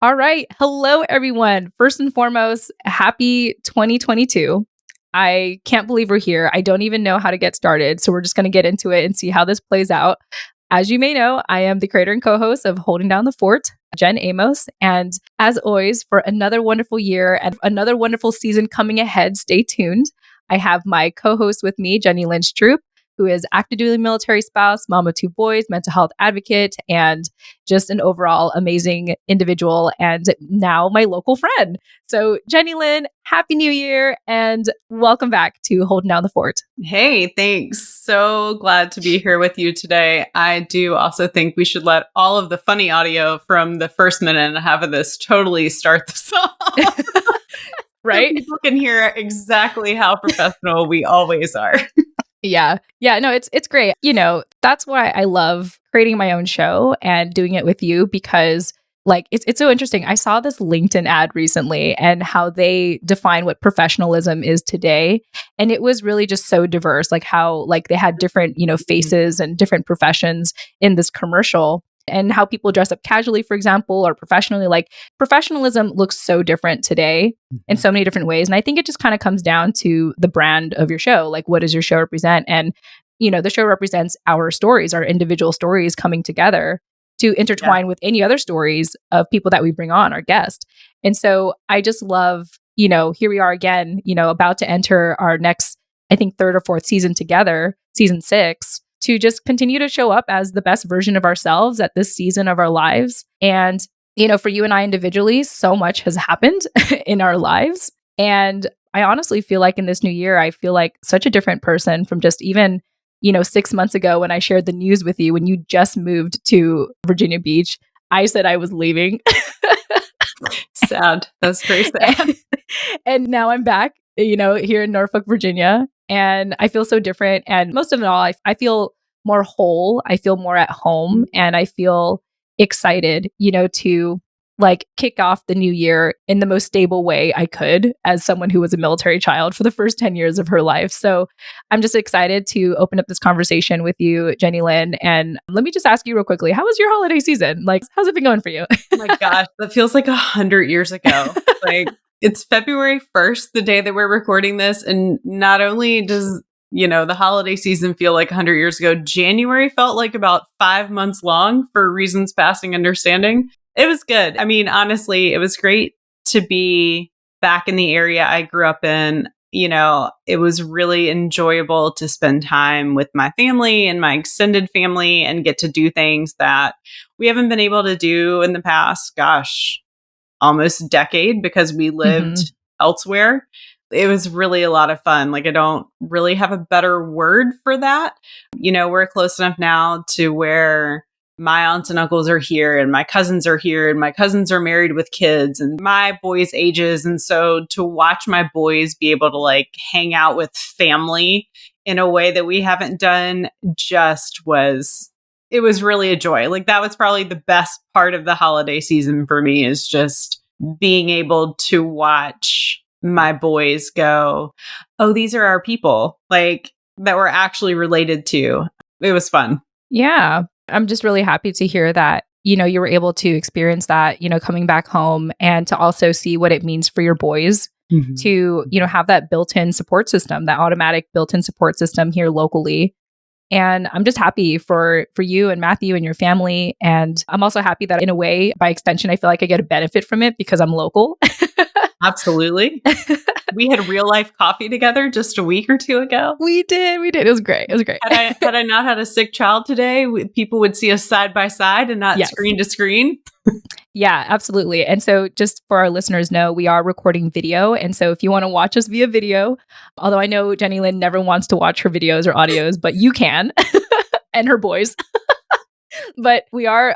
All right. Hello, everyone. First and foremost, happy 2022. I can't believe we're here. I don't even know how to get started. So we're just going to get into it and see how this plays out. As you may know, I am the creator and co-host of Holding Down the Fort, Jen Amos. And as always, for another wonderful year and another wonderful season coming ahead, stay tuned. I have my co-host with me, Jenny Lynne Stroup, who is active duty military spouse, mom of 2 boys, mental health advocate, and just an overall amazing individual and now my local friend. So Jenny Lynne, Happy New Year and welcome back to Holding Down the Fort. Hey, thanks. So glad to be here with you today. I do also think we should let all of the funny audio from the first minute and a half of this totally start the song. Right? So people can hear exactly how professional we always are. Yeah. No, it's great. That's why I love creating my own show and doing it with you because it's so interesting. I saw this LinkedIn ad recently and how they define what professionalism is today. And it was really just so diverse, like how they had different, faces and different professions in this commercial. And how people dress up casually, for example, or professionally. Professionalism looks so different today in so many different ways. And I think it just kind of comes down to the brand of your show. Like, what does your show represent? And, the show represents our stories, our individual stories coming together to intertwine with any other stories of people that we bring on, our guests. And so I just love, here we are again, about to enter our next, I think, 3rd or 4th season together, season 6. To just continue to show up as the best version of ourselves at this season of our lives. And, for you and I individually, so much has happened in our lives. And I honestly feel like in this new year, I feel like such a different person from just even, 6 months ago when I shared the news with you, when you just moved to Virginia Beach. I said I was leaving. Sad. That's very sad. And now I'm back, here in Norfolk, Virginia. And I feel so different. And most of it all, I feel more whole. I feel more at home. And I feel excited, to kick off the new year in the most stable way I could as someone who was a military child for the first 10 years of her life. So I'm just excited to open up this conversation with you, Jenny Lynne. And let me just ask you real quickly, how was your holiday season? How's it been going for you? Oh my gosh, that feels like 100 years ago. It's February 1st, the day that we're recording this. And not only does, the holiday season feel like 100 years ago, January felt like about 5 months long for reasons passing understanding. It was good. I mean, honestly, it was great to be back in the area I grew up in. It was really enjoyable to spend time with my family and my extended family and get to do things that we haven't been able to do in the past, almost decade because we lived elsewhere. It was really a lot of fun. I don't really have a better word for that. We're close enough now to where my aunts and uncles are here and my cousins are here and my cousins are married with kids and my boys' ages. And so to watch my boys be able to hang out with family in a way that we haven't done it was really a joy. That was probably the best part of the holiday season for me, is just being able to watch my boys go, oh, these are our people, that we're actually related to. It was fun. Yeah. I'm just really happy to hear that, you were able to experience that, coming back home and to also see what it means for your boys to, have that built-in support system, that automatic built-in support system here locally. And I'm just happy for you and Matthew and your family. And I'm also happy that in a way, by extension, I feel like I get a benefit from it because I'm local. Absolutely. We had real life coffee together just a week or 2 ago. We did. It was great. Had I not had a sick child today, people would see us side by side and not screen to screen. Yeah, absolutely. And so just for our listeners know, we are recording video. And so if you want to watch us via video, although I know Jenny Lynne never wants to watch her videos or audios, but you can, and her boys. But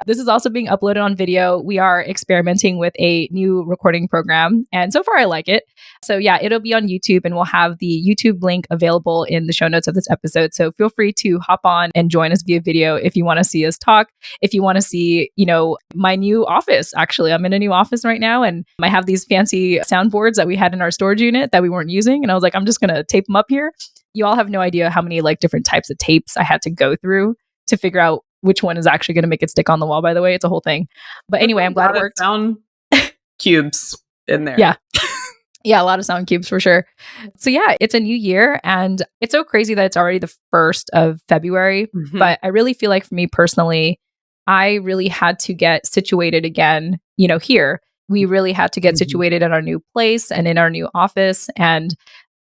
this is also being uploaded on video. We are experimenting with a new recording program. And so far, I like it. So yeah, it'll be on YouTube and we'll have the YouTube link available in the show notes of this episode. So feel free to hop on and join us via video if you want to see us talk. If you want to see, my new office, actually, I'm in a new office right now. And I have these fancy soundboards that we had in our storage unit that we weren't using. And I was like, I'm just going to tape them up here. You all have no idea how many different types of tapes I had to go through to figure out which one is actually going to make it stick on the wall, by the way. It's a whole thing. But anyway, I'm glad it worked. cubes in there. Yeah. Yeah, a lot of sound cubes for sure. So yeah, it's a new year and it's so crazy that it's already the 1st of February. Mhm. But I really feel like for me personally, I really had to get situated again, here. We really had to get Mhm. situated in our new place and in our new office. And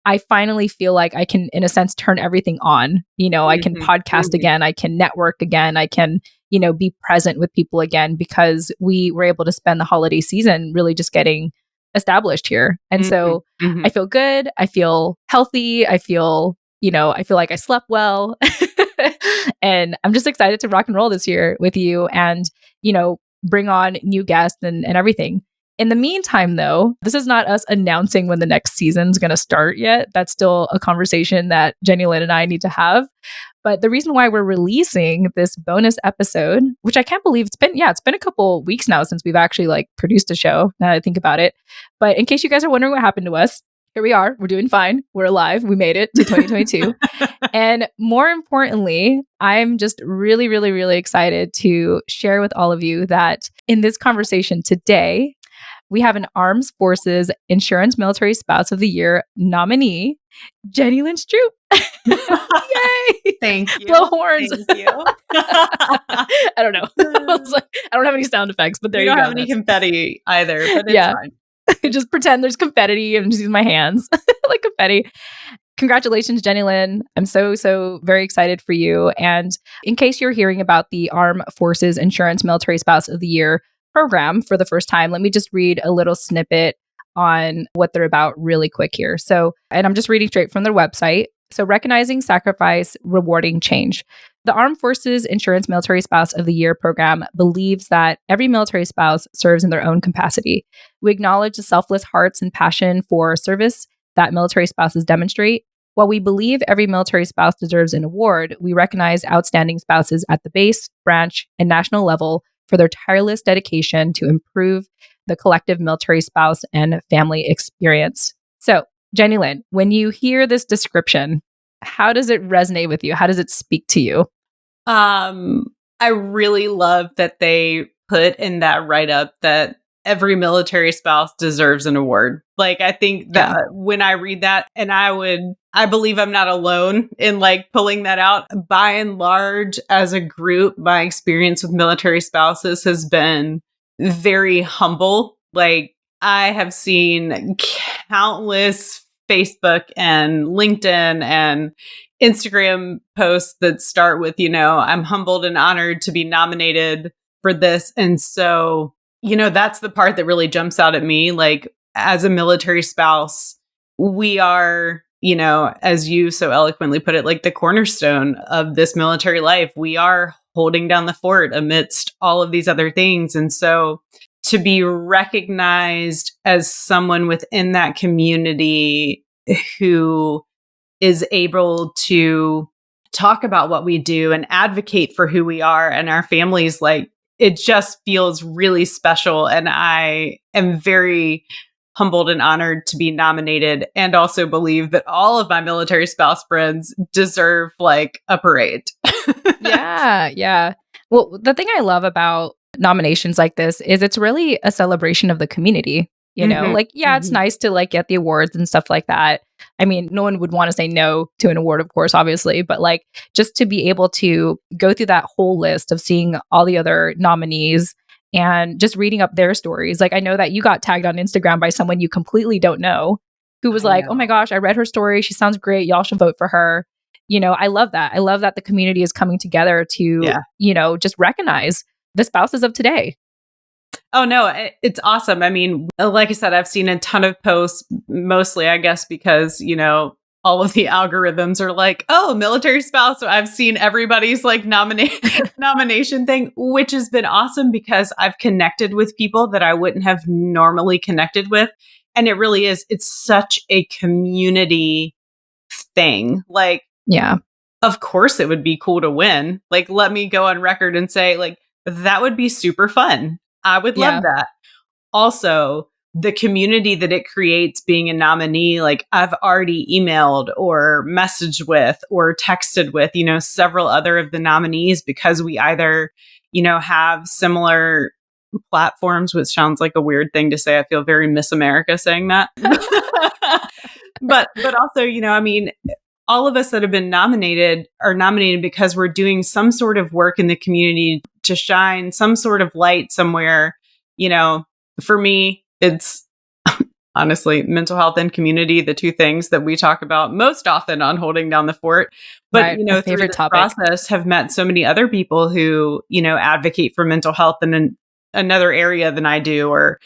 I finally feel like I can, in a sense, turn everything on. I can Mhm. podcast Mhm. again. I can network again. I can, be present with people again because we were able to spend the holiday season really just getting established here. And Mhm. so Mhm. I feel good. I feel healthy. I feel like I slept well. And I'm just excited to rock and roll this year with you and, bring on new guests and everything. In the meantime, though, this is not us announcing when the next season's going to start yet. That's still a conversation that Jenny Lynne and I need to have. But the reason why we're releasing this bonus episode, which I can't believe it's been a couple weeks now since we've actually produced a show, now that I think about it. But in case you guys are wondering what happened to us, here we are. We're doing fine. We're alive. We made it to 2022. And more importantly, I'm just really, really, really excited to share with all of you that in this conversation today, we have an Armed Forces Insurance Military Spouse of the Year nominee, Jenny Lynne Stroup. Yay! Thank you. Blow horns. Thank you. I don't know. I don't have any sound effects, but there We you don't go. have any confetti either, but it's Yeah. fine. Just pretend there's confetti and just use my hands like confetti. Congratulations, Jenny Lynne. I'm so, so very excited for you. And in case you're hearing about the Armed Forces Insurance Military Spouse of the Year program for the first time, let me just read a little snippet on what they're about really quick here. So, and I'm just reading straight from their website. So, recognizing sacrifice, rewarding change. The Armed Forces Insurance Military Spouse of the Year program believes that every military spouse serves in their own capacity. We acknowledge the selfless hearts and passion for service that military spouses demonstrate. While we believe every military spouse deserves an award, we recognize outstanding spouses at the base, branch, and national level for their tireless dedication to improve the collective military spouse and family experience. So, Jenny Lynne, when you hear this description, how does it resonate with you? How does it speak to you? I really love that they put in that write-up that every military spouse deserves an award. I think that when I read that, and I believe I'm not alone in pulling that out. By and large, as a group, my experience with military spouses has been very humble. I have seen countless Facebook and LinkedIn and Instagram posts that start with, I'm humbled and honored to be nominated for this. And so, that's the part that really jumps out at me. As a military spouse, we are, as you so eloquently put it, the cornerstone of this military life. We are holding down the fort amidst all of these other things. And so to be recognized as someone within that community who is able to talk about what we do and advocate for who we are and our families, it just feels really special. And I am very humbled and honored to be nominated, and also believe that all of my military spouse friends deserve a parade. Yeah. Well, the thing I love about nominations like this is it's really a celebration of the community. Mhm. It's nice to get the awards and stuff like that. I mean, no one would want to say no to an award, of course, obviously, but just to be able to go through that whole list of seeing all the other nominees and just reading up their stories. I know that you got tagged on Instagram by someone you completely don't know who was I oh my know. gosh, I read her story. She sounds great. Y'all should vote for her. I love that. I love that the community is coming together to, just recognize the spouses of today. Oh, no, it's awesome. I mean, like I said, I've seen a ton of posts, mostly, I guess, because, all of the algorithms are oh, military spouse. So I've seen everybody's nomination thing, which has been awesome because I've connected with people that I wouldn't have normally connected with. And it really is. It's such a community thing. Yeah. Of course it would be cool to win. Let me go on record and say, that would be super fun. I would love that. Also, the community that it creates being a nominee, I've already emailed or messaged with or texted with, several other of the nominees because we either, have similar platforms, which sounds like a weird thing to say. I feel very Miss America saying that. But also, I mean, all of us that have been nominated are nominated because we're doing some sort of work in the community to shine some sort of light somewhere. For me, it's honestly mental health and community, the two things that we talk about most often on Holding Down the Fort. But, Right, my through favorite this topic. process have met so many other people who, advocate for mental health in another area than I do, or,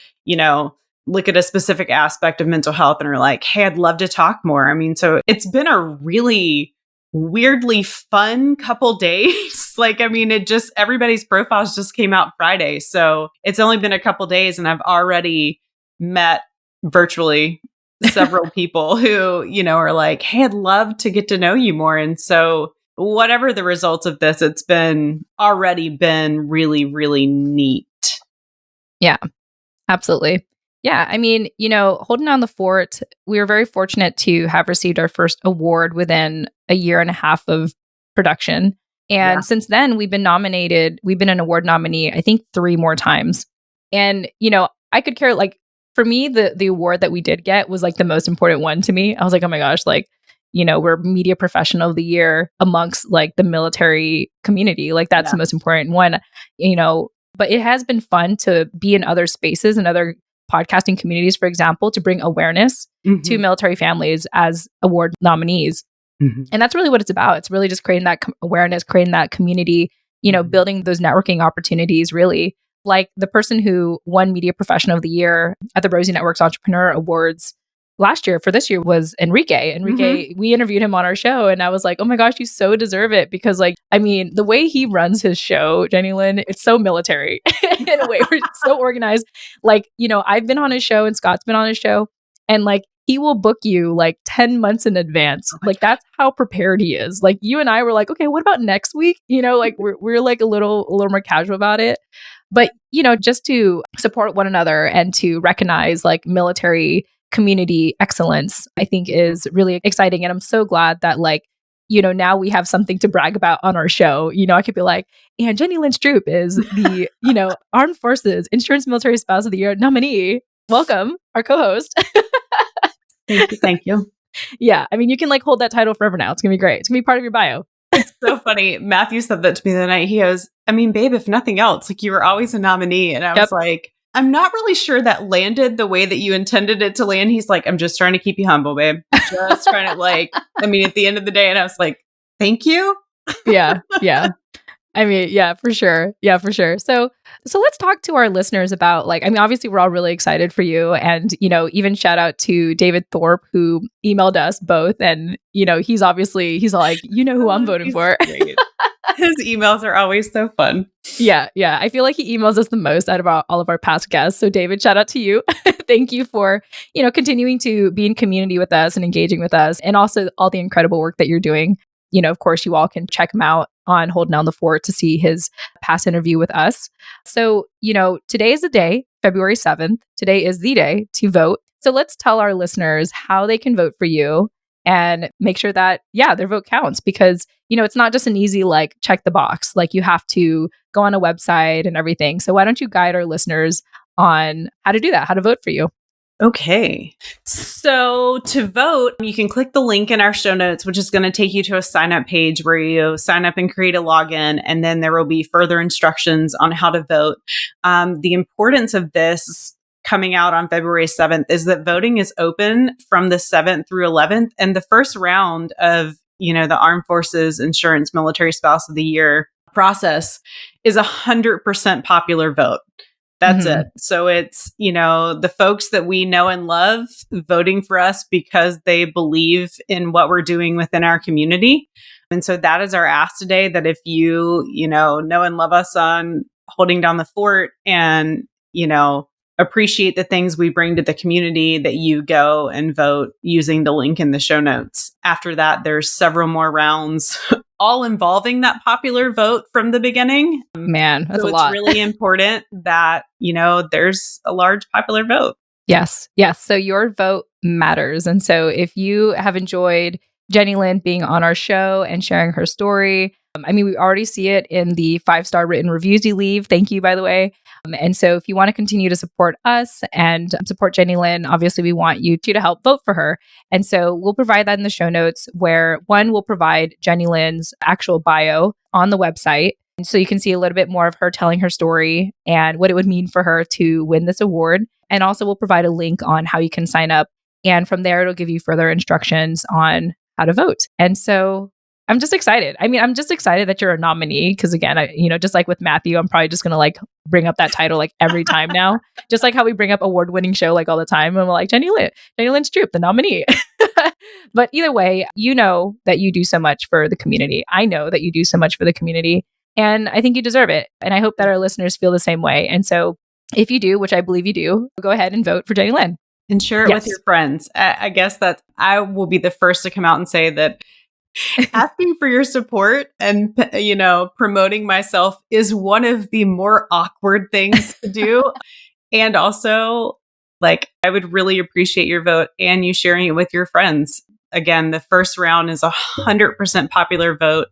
look at a specific aspect of mental health and are like, hey, I'd love to talk more. I mean, so it's been a really weirdly fun couple days. Everybody's profiles just came out Friday. So it's only been a couple days and I've already met virtually several people who, are like, hey, I'd love to get to know you more. And so whatever the results of this, it's already been really, really neat. Yeah, absolutely. Yeah. I mean, Holding Down the Fort, we were very fortunate to have received our first award within a year and a half of production. And since then, we've been an award nominee, I think 3 more times. And, I could care, for me, the award that we did get was the most important one to me. I was like, oh my gosh, we're media professional of the year amongst the military community. That's the most important one, but it has been fun to be in other spaces and other podcasting communities, for example, to bring awareness to military families as award nominees. And that's really what it's about. It's really just creating that awareness, creating that community, building those networking opportunities, really. Like the person who won Media Professional of the Year at the Rosie Network Entrepreneur Awards last year for this year was Enrique. We interviewed him on our show and I was like, oh my gosh, you so deserve it. Because the way he runs his show, Jenny Lynne, it's so military in a way. We're so organized. I've been on his show and Scott's been on his show and he will book you 10 months in advance. That's how prepared he is. You and I were like, okay, what about next week? We're a little more casual about it. But, just to support one another and to recognize military community excellence, I think is really exciting. And I'm so glad that now we have something to brag about on our show. I could be like, and Jenny Lynne Stroup is the, Armed Forces Insurance Military Spouse of the Year nominee. Welcome, our co-host. Thank you. Yeah. I mean, you can hold that title forever now. It's going to be great. It's going to be part of your bio. It's so funny. Matthew said that to me the other night. He goes, I mean, babe, if nothing else, you were always a nominee. And I was like, I'm not really sure that landed the way that you intended it to land. He's like, I'm just trying to keep you humble, babe. Just trying to at the end of the day. And I was like, thank you. Yeah. Yeah. I mean, yeah, for sure. Yeah, for sure. So let's talk to our listeners about obviously we're all really excited for you. And, even shout out to David Thorpe, who emailed us both. And, he's like, who I'm voting for. His emails are always so fun. Yeah. Yeah. I feel like he emails us the most out of all of our past guests. So David, shout out to you. Thank you for, continuing to be in community with us and engaging with us and also all the incredible work that you're doing. Of course, you all can check him out on Holding Down the Fort to see his past interview with us. So, today is the day, February 7th. Today is the day to vote. So let's tell our listeners how they can vote for you and make sure that, their vote counts because, it's not just an easy, check the box. You have to go on a website and everything. So why don't you guide our listeners on how to do that, how to vote for you? Okay. So to vote, you can click the link in our show notes, which is going to take you to a sign up page where you sign up and create a login. And then there will be further instructions on how to vote. The importance of this coming out on February 7th is that voting is open from the 7th through 11th. And the first round of, the Armed Forces Insurance Military Spouse of the Year process is 100% popular vote. That's it. So it's, the folks that we know and love voting for us because they believe in what we're doing within our community. And so that is our ask today, that if you, know and love us on Holding Down the Fort and, appreciate the things we bring to the community, that you go and vote using the link in the show notes. After that, there's several more rounds all involving that popular vote from the beginning. Man, that's so a lot. It's really important that, there's a large popular vote. Yes. Yes. So your vote matters. And so if you have enjoyed Jenny Lynne being on our show and sharing her story, I mean, we already see it in the 5-star written reviews you leave. Thank you, by the way. And so if you want to continue to support us and support Jenny Lynne, obviously we want you to help vote for her. And so we'll provide that in the show notes, where one will provide Jenny Lynne's actual bio on the website. And so you can see a little bit more of her telling her story and what it would mean for her to win this award. And also we'll provide a link on how you can sign up. And from there, it'll give you further instructions on how to vote. And so I'm just excited. I mean, I'm just excited that you're a nominee because, again, just like with Matthew, I'm probably just going to like bring up that title like every time now, just like how we bring up award-winning show like all the time. And we're like, Jenny Lynne Stroup, the nominee. But either way, you know that you do so much for the community. I know that you do so much for the community, and I think you deserve it. And I hope that our listeners feel the same way. And so if you do, which I believe you do, go ahead and vote for Jenny Lynne. And share it with your friends. I guess that I will be the first to come out and say that asking for your support and, promoting myself is one of the more awkward things to do. And also, like, I would really appreciate your vote and you sharing it with your friends. Again, the first round is 100% popular vote.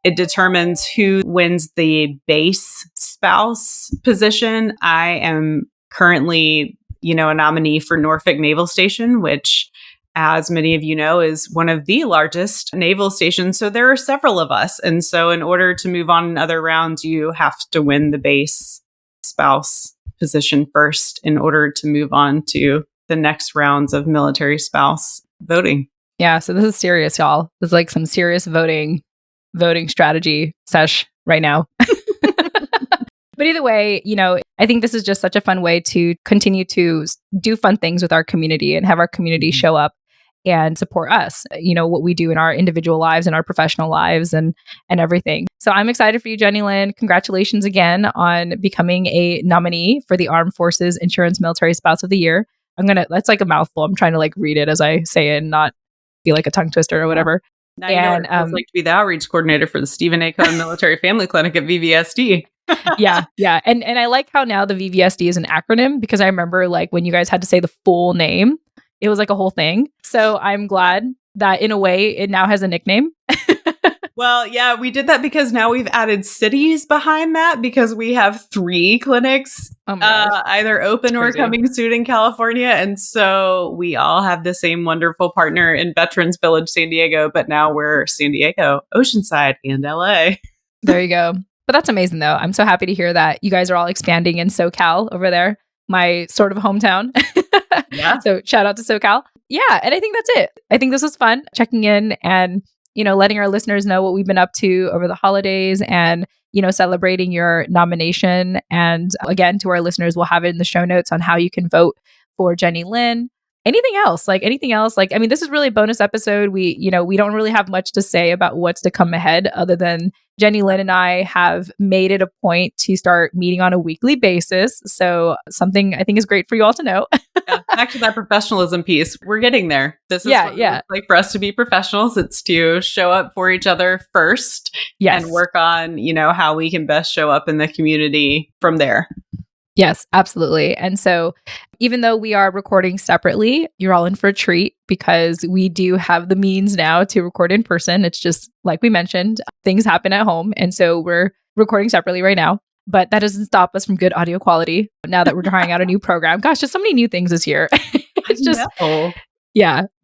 It determines who wins the base spouse position. I am currently, a nominee for Norfolk Naval Station, which, as many of you know, is one of the largest naval stations. So there are several of us. And so in order to move on in other rounds, you have to win the base spouse position first in order to move on to the next rounds of military spouse voting. Yeah. So this is serious, y'all. This is like some serious voting strategy sesh right now. But either way, I think this is just such a fun way to continue to do fun things with our community and have our community show up and support us, what we do in our individual lives and our professional lives and everything. So I'm excited for you, Jenny Lynne. Congratulations again on becoming a nominee for the Armed Forces Insurance Military Spouse of the Year. That's like a mouthful. I'm trying to like read it as I say it and not be like a tongue twister or whatever. Now you know what it feels like to be the outreach coordinator for the Stephen A. Cohen Military Family Clinic at VVSD. Yeah. And I like how now the VVSD is an acronym, because I remember like when you guys had to say the full name, it was like a whole thing. So I'm glad that in a way it now has a nickname. Well, yeah, we did that because now we've added cities behind that, because we have 3 clinics either open or coming soon in California. And so we all have the same wonderful partner in Veterans Village, San Diego, but now we're San Diego, Oceanside, and LA. There you go. But that's amazing, though. I'm so happy to hear that you guys are all expanding in SoCal over there, my sort of hometown. Yeah. So shout out to SoCal. Yeah. And I think that's it. I think this was fun checking in and, letting our listeners know what we've been up to over the holidays and, celebrating your nomination. And again, to our listeners, we'll have it in the show notes on how you can vote for Jenny Lynne. Anything else? I mean, this is really a bonus episode. We don't really have much to say about what's to come ahead, other than Jenny Lynne and I have made it a point to start meeting on a weekly basis. So something I think is great for you all to know. Yeah, back to that professionalism piece. We're getting there. This is what it looks like for us to be professionals. It's to show up for each other first, and work on, how we can best show up in the community from there. Yes, absolutely. And so even though we are recording separately, you're all in for a treat, because we do have the means now to record in person. It's just like we mentioned, things happen at home. And so we're recording separately right now. But that doesn't stop us from good audio quality now that we're trying out a new program. Gosh, just so many new things this year. It's just,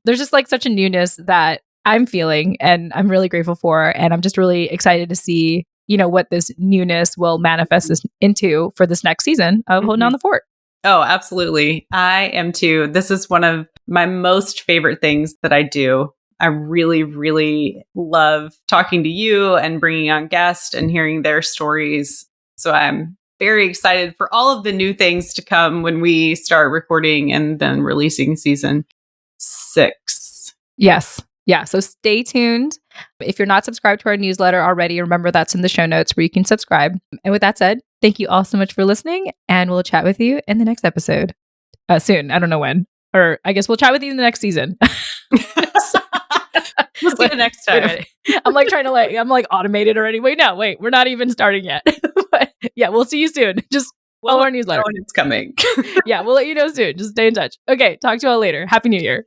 there's just like such a newness that I'm feeling and I'm really grateful for. And I'm just really excited to see, what this newness will manifest into for this next season of Holding Down the Fort. Oh, absolutely. I am too. This is one of my most favorite things that I do. I really, really love talking to you and bringing on guests and hearing their stories. So I'm very excited for all of the new things to come when we start recording and then releasing season 6. Yes. Yeah. So stay tuned. If you're not subscribed to our newsletter already, remember that's in the show notes where you can subscribe. And with that said, thank you all so much for listening, and we'll chat with you in the next episode soon. I don't know when, or I guess we'll chat with you in the next season. We'll see you next time. I'm like trying to I'm like automated already. Wait, we're not even starting yet. But yeah, we'll see you soon. Just follow our newsletter. When it's coming. Yeah, we'll let you know soon. Just stay in touch. Okay, talk to you all later. Happy New Year.